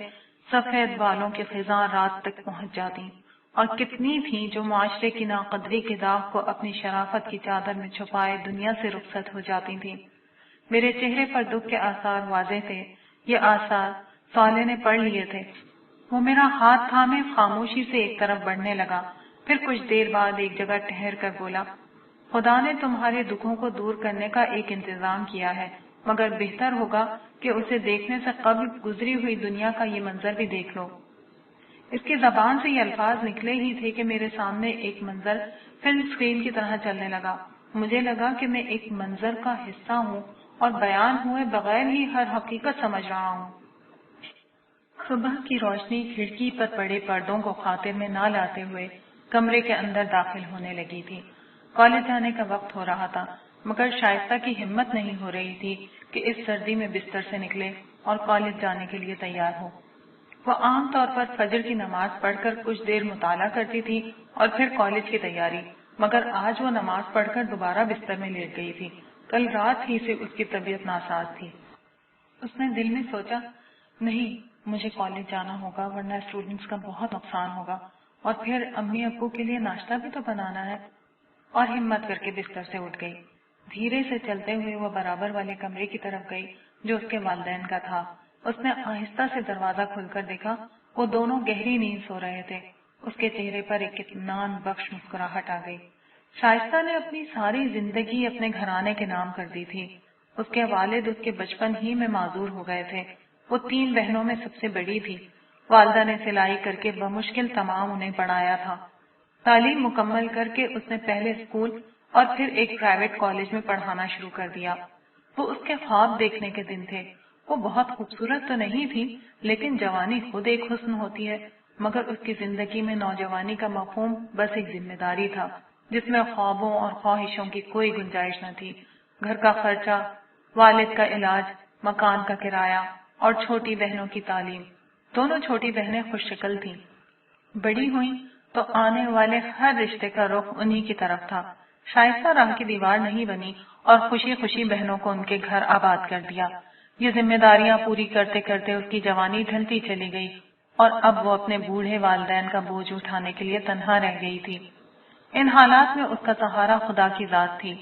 سفید بالوں کے خزاں رات تک پہنچ جاتی، اور کتنی تھیں جو معاشرے کی ناقدری کے داغ کو اپنی شرافت کی چادر میں چھپائے دنیا سے رخصت ہو جاتی تھیں۔ میرے چہرے پر دکھ کے آثار واضح تھے۔ یہ آثار صالح نے پڑھ لیے تھے۔ وہ میرا ہاتھ تھامے خاموشی سے ایک طرف بڑھنے لگا، پھر کچھ دیر بعد ایک جگہ ٹھہر کر بولا، خدا نے تمہارے دکھوں کو دور کرنے کا ایک انتظام کیا ہے، مگر بہتر ہوگا کہ اسے دیکھنے سے قبل گزری ہوئی دنیا کا یہ منظر بھی دیکھ لو۔ اس کی زبان سے یہ الفاظ نکلے ہی تھے کہ میرے سامنے ایک منظر فلم اسکرین کی طرح چلنے لگا۔ مجھے لگا کہ میں ایک منظر کا حصہ ہوں اور بیان ہوئے بغیر ہی ہر حقیقت سمجھ رہا ہوں۔ صبح کی روشنی کھڑکی پر پڑے پردوں کو خاطر میں نہ لاتے ہوئے کمرے کے اندر داخل ہونے لگی تھی۔ کالج جانے کا وقت ہو رہا تھا، مگر شائستہ کی ہمت نہیں ہو رہی تھی کہ اس سردی میں بستر سے نکلے اور کالج جانے کے لیے تیار ہو۔ وہ عام طور پر فجر کی نماز پڑھ کر کچھ دیر مطالعہ کرتی تھی اور پھر کالج کی تیاری، مگر آج وہ نماز پڑھ کر دوبارہ بستر میں لیٹ گئی تھی۔ کل رات ہی سے اس کی طبیعت ناساز تھی۔ اس نے دل میں سوچا، نہیں، مجھے کالج جانا ہوگا ورنہ اسٹوڈنٹس کا بہت نقصان ہوگا، اور پھر امی ابو کے لیے ناشتہ بھی تو بنانا ہے، اور ہمت کر کے بستر سے اٹھ گئی۔ دھیرے سے چلتے ہوئے وہ برابر والے کمرے کی طرف گئی جو اس کے والدین کا تھا۔ اس نے آہستہ سے دروازہ کھول کر دیکھا، وہ دونوں گہری نیند سو رہے تھے۔ اس کے چہرے پر ایک اطمینان بخش مسکراہٹ آ گئی۔ شائستہ نے اپنی ساری زندگی اپنے گھرانے کے نام کر دی تھی۔ اس کے والد اس کے بچپن ہی میں معذور ہو گئے تھے۔ وہ 3 بہنوں میں سب سے بڑی تھی۔ والدہ نے سلائی کر کے بمشکل تمام انہیں پڑھایا تھا۔ تعلیم مکمل کر کے اس نے پہلے اسکول اور پھر ایک پرائیویٹ کالج میں پڑھانا شروع کر دیا۔ وہ اس کے خواب دیکھنے کے دن تھے۔ وہ بہت خوبصورت تو نہیں تھی، لیکن جوانی خود ایک حسن ہوتی ہے، مگر اس کی زندگی میں نوجوانی کا مفہوم بس ایک ذمہ داری تھا، جس میں خوابوں اور خواہشوں کی کوئی گنجائش نہ تھی۔ گھر کا خرچہ، والد کا علاج، مکان کا کرایہ اور چھوٹی بہنوں کی تعلیم۔ دونوں چھوٹی بہنیں خوش شکل تھیں۔ بڑی ہوئیں تو آنے والے ہر رشتے کا رخ انہی کی طرف تھا۔ شائستہ راہ کی دیوار نہیں بنی اور خوشی خوشی بہنوں کو ان کے گھر آباد کر دیا۔ یہ ذمہ داریاں پوری کرتے کرتے اس کی جوانی ڈھلتی چلی گئی اور اب وہ اپنے بوڑھے والدین کا بوجھ اٹھانے کے لیے تنہا رہ گئی تھی۔ ان حالات میں اس کا سہارا خدا کی ذات تھی۔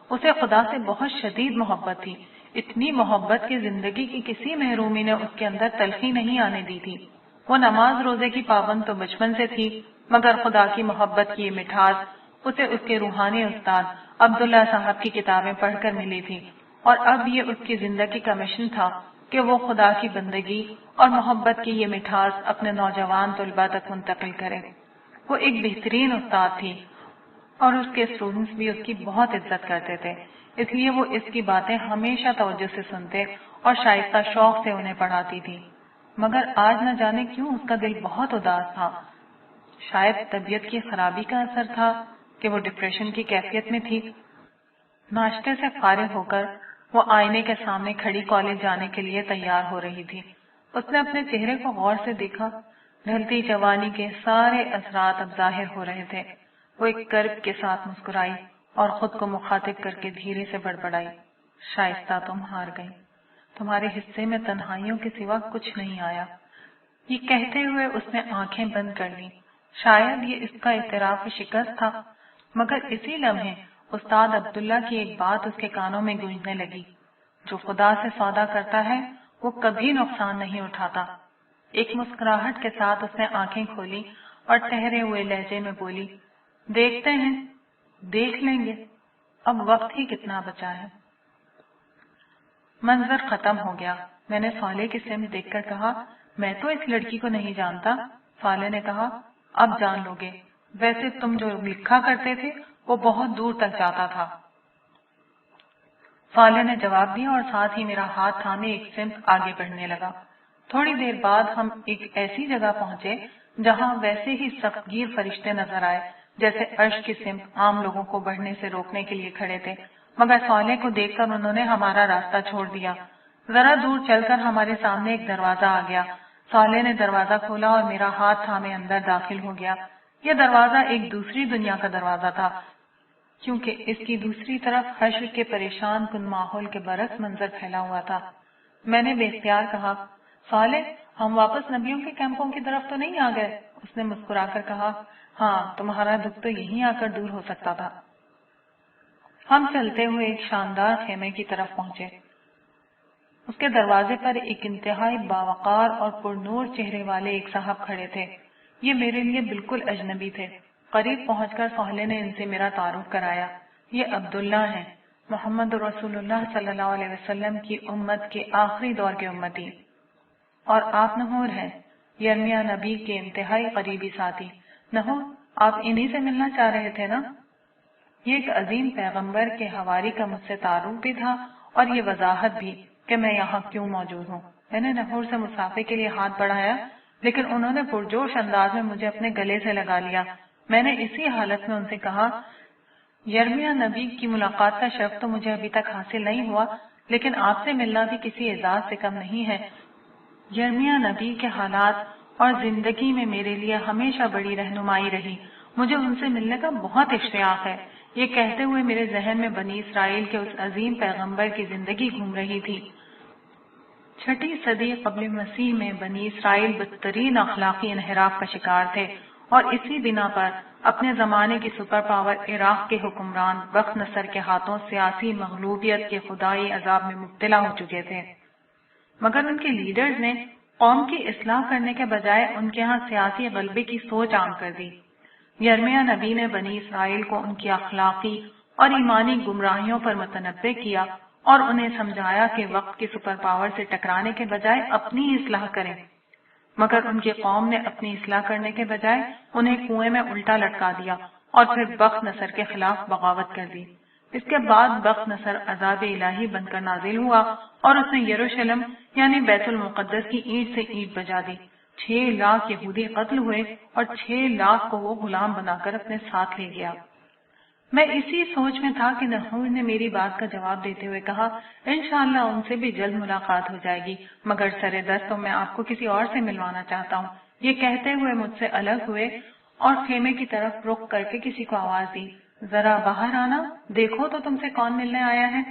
اسے خدا سے بہت شدید محبت تھی، اتنی محبت کہ زندگی کی کسی محرومی نے اس کے اندر تلخی نہیں آنے دی تھی۔ وہ نماز روزے کی پابند تو بچپن سے تھی، مگر خدا کی محبت کی یہ مٹھاس اسے اس کے روحانی استاد عبداللہ صاحب کی کتابیں پڑھ کر ملی تھی، اور اب یہ اس کی زندگی کا مشن تھا کہ وہ خدا کی بندگی اور محبت کی یہ مٹھاس اپنے نوجوان طلباء تک منتقل کرے۔ وہ ایک بہترین استاد تھی اور اس کے اسٹوڈنٹس بھی اس کی بہت عزت کرتے تھے، اس لیے وہ اس کی باتیں ہمیشہ توجہ سے سنتے اور شائستہ شوق سے انہیں پڑھاتی تھی۔ مگر آج نہ جانے کیوں اس کا دل بہت اداس تھا۔ شاید طبیعت کی خرابی کا اثر تھا کہ وہ ڈپریشن کی کیفیت میں تھی۔ ناشتے سے فارغ ہو کر وہ آئینے کے سامنے کھڑی کالج جانے کے لیے تیار ہو رہی تھی۔ اس نے اپنے چہرے کو غور سے دیکھا۔ ڈھلتی جوانی کے سارے اثرات اب ظاہر ہو رہے تھے۔ وہ ایک کرب کے ساتھ مسکرائی اور خود کو مخاطب کر کے دھیرے سے بڑبڑائی، شائستہ تم ہار گئی، تمہارے حصے میں تنہائیوں کے سوا کچھ نہیں آیا۔ یہ کہتے ہوئے اس نے آنکھیں بند کر لی۔ شاید یہ اس کا اعتراف شکست تھا، مگر اسی لمحے استاد عبداللہ کی ایک بات اس کے کانوں میں گونجنے لگی، جو خدا سے سودا کرتا ہے وہ کبھی نقصان نہیں اٹھاتا۔ ایک مسکراہٹ کے ساتھ اس نے آنکھیں کھولی اور ٹھہرے ہوئے لہجے میں بولی، دیکھتے ہیں، دیکھ لیں گے، اب وقت ہی کتنا بچا ہے۔ منظر ختم ہو گیا۔ میں نے صالح کی سمت دیکھ کر کہا، میں تو اس لڑکی کو نہیں جانتا۔ صالح نے کہا، اب جان لو گے، ویسے تم جو لکھا کرتے تھے وہ بہت دور تک جاتا تھا۔ صالح نے جواب دیا اور ساتھ ہی میرا ہاتھ تھامے ایک سمت آگے بڑھنے لگا۔ تھوڑی دیر بعد ہم ایک ایسی جگہ پہنچے جہاں ویسے ہی سختگیر فرشتے نظر آئے جیسے عرش کی سمت عام لوگوں کو بڑھنے سے روکنے کے لیے کھڑے تھے، مگر صالح کو دیکھ کر انہوں نے ہمارا راستہ چھوڑ دیا۔ ذرا دور چل کر ہمارے سامنے ایک دروازہ آ گیا۔ صالح نے دروازہ کھولا اور میرا ہاتھ تھامے اندر داخل ہو گیا۔ یہ دروازہ ایک دوسری دنیا کا دروازہ تھا، کیونکہ اس کی دوسری طرف حشر کے پریشان کن ماحول کے برعکس منظر پھیلا ہوا تھا۔ میں نے بے اختیار کہا، صالح، ہم واپس نبیوں کے کیمپوں کی طرف تو نہیں آ گئے؟ اس نے مسکرا کر کہا، ہاں، تمہارا دکھ تو یہیں آ کر دور ہو سکتا تھا۔ ہم چلتے ہوئے ایک شاندار خیمے کی طرف پہنچے۔ اس کے دروازے پر ایک انتہائی باوقار اور پرنور چہرے والے ایک صاحب کھڑے تھے۔ یہ میرے لیے بالکل اجنبی تھے۔ قریب پہنچ کر صالح نے ان سے میرا تعارف کرایا۔ یہ عبداللہ ہیں، محمد رسول اللہ صلی اللہ علیہ وسلم کی امت کے آخری دور کے امتی، اور آپ نحور ہیں، یرمیہ نبی کے انتہائی قریبی ساتھی۔ نحور، آپ انہی سے ملنا چاہ رہے تھے نا؟ یہ ایک عظیم پیغمبر کے حواری کا مجھ سے تعارف بھی تھا اور یہ وضاحت بھی کہ میں یہاں کیوں موجود ہوں۔ میں نے نحور سے مسافے کے لیے ہاتھ بڑھایا، لیکن انہوں نے پرجوش انداز میں مجھے اپنے گلے سے لگا لیا۔ میں نے اسی حالت میں ان سے کہا، یرمیہ نبی کی ملاقات کا شرف تو مجھے ابھی تک حاصل نہیں ہوا، لیکن آپ سے ملنا بھی کسی اعزاز سے کم نہیں ہے۔ یرمیہ نبی کے حالات اور زندگی میں میرے لیے ہمیشہ بڑی رہنمائی رہی، مجھے ان سے ملنے کا بہت اشتیاق ہے۔ یہ کہتے ہوئے میرے ذہن میں بنی اسرائیل کے اس عظیم پیغمبر کی زندگی گھوم رہی تھی۔ 6 صدی قبل مسیح میں بنی اسرائیل بدترین اخلاقی انحراف کا شکار تھے اور اسی بنا پر اپنے زمانے کی سپر پاور عراق کے حکمران بخت نصر کے ہاتھوں سیاسی مغلوبیت کے خدائی عذاب میں مبتلا ہو چکے تھے، مگر ان کے لیڈرز نے قوم کی اصلاح کرنے کے بجائے ان کے ہاں سیاسی غلبے کی سوچ عام کر دی۔ یرمیہ نبی نے بنی اسرائیل کو ان کی اخلاقی اور ایمانی گمراہیوں پر متنبہ کیا اور انہیں سمجھایا کہ وقت کی سپر پاور سے ٹکرانے کے بجائے اپنی اصلاح کریں، مگر ان کی قوم نے اپنی اصلاح کرنے کے بجائے انہیں کنویں میں الٹا لٹکا دیا اور پھر بخت نصر کے خلاف بغاوت کر دی۔ اس کے بعد بخت نصر عذاب الہی بن کر نازل ہوا اور اس نے یروشلم یعنی بیت المقدس کی اینٹ سے اینٹ بجا دی۔ 6 لاکھ یہودی قتل ہوئے اور 6 لاکھ کو وہ غلام بنا کر اپنے ساتھ لے گیا۔ میں اسی سوچ میں تھا کہ نحور نے میری بات کا جواب دیتے ہوئے کہا، انشاءاللہ ان سے بھی جلد ملاقات ہو جائے گی، مگر سرے دست تو میں آپ کو کسی اور سے ملوانا چاہتا ہوں۔ یہ کہتے ہوئے مجھ سے الگ ہوئے اور خیمے کی طرف رخ کر کے کسی کو آواز دی، ذرا باہر آنا، دیکھو تو تم سے کون ملنے آیا ہے۔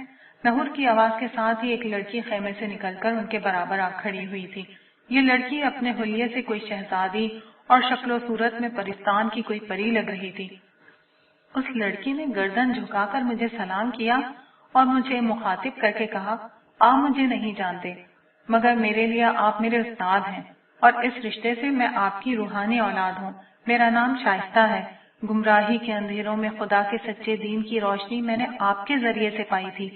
نحور کی آواز کے ساتھ ہی ایک لڑکی خیمے سے نکل کر ان کے برابر آ کھڑی ہوئی تھی۔ یہ لڑکی اپنے حلیے سے کوئی شہزادی اور شکل و صورت میں پرستان کی کوئی پری لگ رہی تھی۔ اس لڑکی نے گردن جھکا کر مجھے سلام کیا اور مجھے مخاطب کر کے کہا، آپ مجھے نہیں جانتے، مگر میرے لیے آپ میرے استاد ہیں اور اس رشتے سے میں آپ کی روحانی اولاد ہوں۔ میرا نام شائستہ ہے۔ گمراہی کے اندھیروں میں خدا کے سچے دین کی روشنی میں نے آپ کے ذریعے سے پائی تھی۔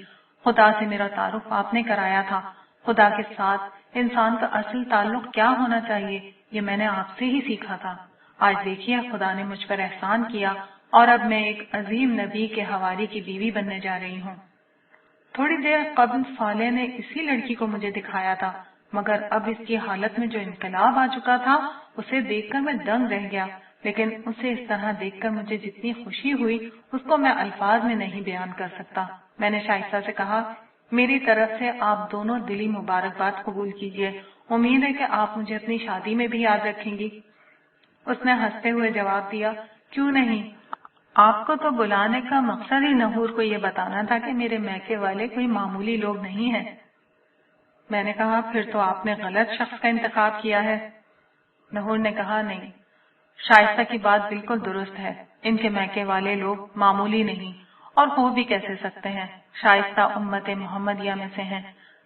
خدا سے میرا تعارف آپ نے کرایا تھا۔ خدا کے ساتھ انسان کا اصل تعلق کیا ہونا چاہیے یہ میں نے آپ سے ہی سیکھا تھا۔ آج دیکھیے خدا نے مجھ پر احسان کیا اور اب میں ایک عظیم نبی کے حواری کی بیوی بننے جا رہی ہوں۔ تھوڑی دیر قبل صالح نے اسی لڑکی کو مجھے دکھایا تھا، مگر اب اس کی حالت میں جو انقلاب آ چکا تھا اسے دیکھ کر میں دنگ رہ گیا۔ لیکن اسے اس طرح دیکھ کر مجھے جتنی خوشی ہوئی اس کو میں الفاظ میں نہیں بیان کر سکتا۔ میں نے شائستہ سے کہا، میری طرف سے آپ دونوں دلی مبارکباد قبول کیجیے، امید ہے کہ آپ مجھے اپنی شادی میں بھی یاد رکھیں گی۔ اس نے ہنستے ہوئے جواب دیا، کیوں نہیں، آپ کو تو بلانے کا مقصد ہی نحور کو یہ بتانا تھا کہ میرے میکے والے کوئی معمولی لوگ نہیں ہیں۔ میں نے کہا، پھر تو آپ نے غلط شخص کا انتخاب کیا ہے۔ نحور نے کہا، نہیں، شائستہ کی بات بالکل درست ہے، ان کے میکے والے لوگ معمولی نہیں، اور ہو بھی کیسے سکتے ہیں، شائستہ امت محمدیہ میں سے ہیں،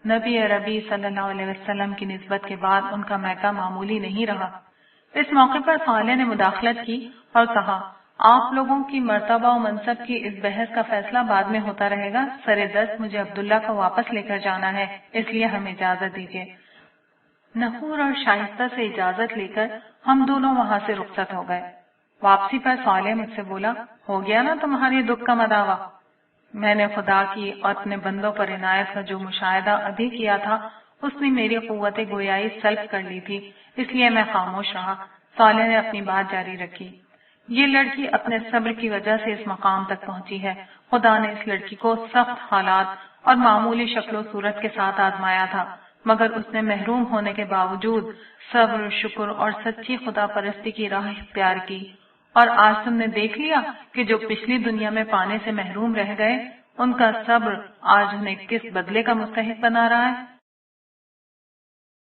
نبی عربی صلی اللہ علیہ وسلم کی نسبت کے بعد ان کا میکہ معمولی نہیں رہا۔ اس موقع پر صالح نے مداخلت کی اور کہا، آپ لوگوں کی مرتبہ و منصب کی اس بحث کا فیصلہ بعد میں ہوتا رہے گا، سر دست مجھے عبداللہ کو واپس لے کر جانا ہے، اس لیے ہمیں اجازت دیجیے۔ نحور اور شائستہ سے اجازت لے کر ہم دونوں وہاں سے رخصت ہو گئے۔ واپسی پر صالح مجھ سے بولا، ہو گیا نا تمہاری دکھ کا مداوع؟ میں نے خدا کی اور اپنے بندوں پر عنایت کا جو مشاہدہ ابھی کیا تھا اس نے میری قوت گویائی سلب کر لی تھی، اس لیے میں خاموش رہا۔ صالح نے اپنی بات جاری رکھی، یہ لڑکی اپنے صبر کی وجہ سے اس مقام تک پہنچی ہے۔ خدا نے اس لڑکی کو سخت حالات اور معمولی شکل و صورت کے ساتھ آزمایا تھا، مگر اس نے محروم ہونے کے باوجود صبر، شکر اور سچی خدا پرستی کی راہ اختیار کی، اور آج تم نے دیکھ لیا کہ جو پچھلی دنیا میں پانے سے محروم رہ گئے ان کا صبر آج انہیں کس بدلے کا مستحق بنا رہا ہے۔